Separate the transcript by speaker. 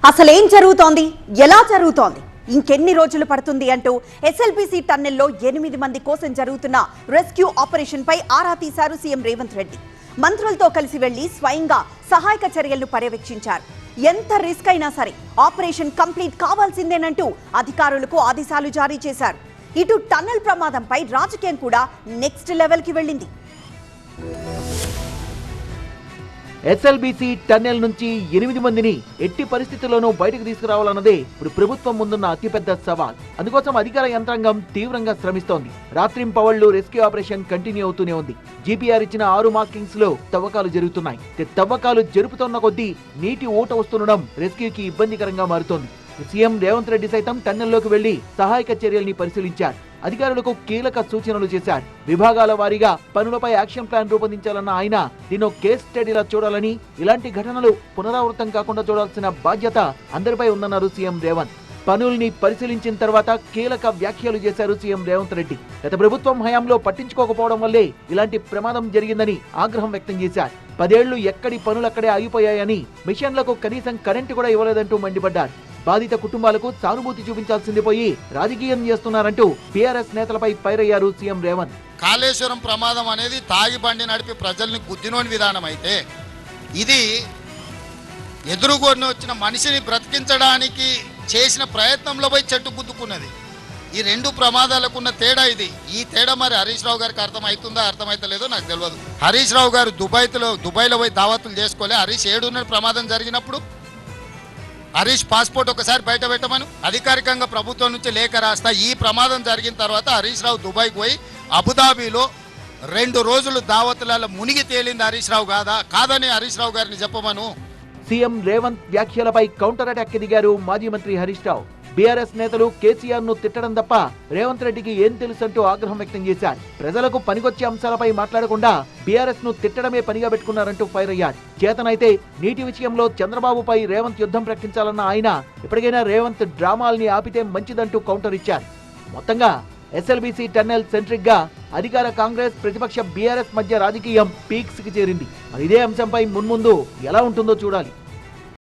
Speaker 1: అసలేం జరుగుతోంది, ఎలా జరుగుతోంది, ఇంకెన్ని రోజులు పడుతుంది అంటూ ఎస్ఎల్బీసీ టన్నెల్లో 8 మంది కోసం జరుగుతున్న రెస్క్యూ ఆపరేషన్ పై ఆరా తీశారు సీఎం రేవంత్ రెడ్డి. మంత్రులతో కలిసి వెళ్లి స్వయంగా సహాయక చర్యలను పర్యవేక్షించారు. ఎంత రిస్క్ అయినా సరే ఆపరేషన్ కంప్లీట్ కావాల్సిందేనంటూ అధికారులకు ఆదేశాలు జారీ చేశారు. ఇటు టన్నెల్ ప్రమాదంపై రాజకీయం కూడా నెక్స్ట్ లెవెల్ కి వెళ్ళింది.
Speaker 2: ఎస్ఎల్బీసీ టన్నెల్ నుంచి 8 మందిని ఎట్టి పరిస్థితుల్లోనూ బయటకు తీసుకురావాలన్నదే ఇప్పుడు ప్రభుత్వం ముందున్న అతిపెద్ద సవాల్. అందుకోసం అధికార యంత్రాంగం తీవ్రంగా శ్రమిస్తోంది. రాత్రింపవళ్లు రెస్క్యూ ఆపరేషన్ కంటిన్యూ అవుతూనే ఉంది. జీపీఆర్ ఇచ్చిన 6 మార్కింగ్స్ లో తవ్వకాలు జరుగుతున్నాయి. తవ్వకాలు జరుపుతున్న కొద్దీ నీటి ఊట వస్తుండడం రెస్క్యూకి ఇబ్బందికరంగా మారుతోంది. సీఎం రేవంత్ రెడ్డి సైతం టన్నెల్లోకి వెళ్లి సహాయక చర్యల్ని పరిశీలించారు. అధికారులకు కీలక సూచనలు చేశారు. విభాగాల వారీగా పనులపై యాక్షన్ ప్లాన్ రూపొందించాలన్న ఆయన దీన్ని కేస్ స్టడీలా చూడాలని, ఇలాంటి ఘటనలు పునరావృతం కాకుండా చూడాల్సిన బాధ్యత అందరిపై ఉందన్నారు సీఎం రేవంత్. పనుల్ని పరిశీలించిన తర్వాత కీలక వ్యాఖ్యలు చేశారు సీఎం రేవంత్ రెడ్డి. గత ప్రభుత్వం హయాంలో పట్టించుకోకపోవడం వల్లే ఇలాంటి ప్రమాదం జరిగిందని ఆగ్రహం వ్యక్తం చేశారు. 10 ఏళ్లు ఎక్కడి పనులక్కడే ఆగిపోయాయని, మిషన్లకు కనీసం కరెంటు కూడా ఇవ్వలేదంటూ మండిపడ్డారు. బాధిత కుటుంబాలకు సానుభూతి చూపించాల్సింది పోయి రాజకీయం చేస్తున్నారంటూ బీఆర్ఎస్ నేతలపై ఫైరయ్యారు సీఎం రేవంత్.
Speaker 3: కాళేశ్వరం ప్రమాదం అనేది తాగి బండి నడిపి ప్రజల్ని గుద్దినోని విధానం అయితే, ఇది ఎదురుగొని వచ్చిన మనిషిని బ్రతికించడానికి చేసిన ప్రయత్నంలో పోయి చెట్టు గుద్దుకున్నది. ఈ 2 ప్రమాదాలకున్న తేడా ఇది. ఈ తేడా మరి హరీష్ రావు గారికి అర్థమవుతుందా అర్థమైతలేదో నాకు తెలియదు. హరీష్ రావు గారు దుబాయ్లో పోయి దావతులు చేసుకోలే. హరీష్ 7 ప్రమాదం జరిగినప్పుడు హరీష్ పాస్పోర్ట్ ఒకసారి బయట పెట్టమను అధికారికంగా ప్రభుత్వం నుంచి లేఖ రాస్తా. ఈ ప్రమాదం జరిగిన తర్వాత హరీష్ రావు దుబాయ్కి పోయి అబుదాబిలో 2 రోజులు దావతులలో మునిగి తేలింది హరీష్ రావు కాదని హరీష్ రావు గారిని చెప్పమను.
Speaker 2: సీఎం రేవంత్ వ్యాఖ్యలపై కౌంటర్ అటాక్ దిగారు మాజీ మంత్రి హరీష్ రావు. బీఆర్ఎస్ నేతలు కేసీఆర్ ను తిట్టడం తప్ప రేవంత్ రెడ్డికి ఏం తెలుసంటూ ఆగ్రహం వ్యక్తం చేశారు. ప్రజలకు పనికొచ్చే అంశాలపై మాట్లాడకుండా బీఆర్ఎస్ ను తిట్టడమే పనిగా పెట్టుకున్నారంటూ ఫైర్ అయ్యారు. చేతనైతే నీటి విషయంలో చంద్రబాబుపై రేవంత్ యుద్ధం ప్రకటించాలన్న ఆయన ఇప్పటికైనా రేవంత్ డ్రామాల్ని ఆపితే మంచిదంటూ కౌంటర్ ఇచ్చారు. మొత్తంగా ఎస్ఎల్బీసీ టన్నెల్ సెంట్రిక్ గా అధికార కాంగ్రెస్, ప్రతిపక్ష బీఆర్ఎస్ మధ్య రాజకీయం పీక్స్ కి చేరింది. ఇదే అంశంపై మున్ముందు ఎలా ఉంటుందో చూడాలి.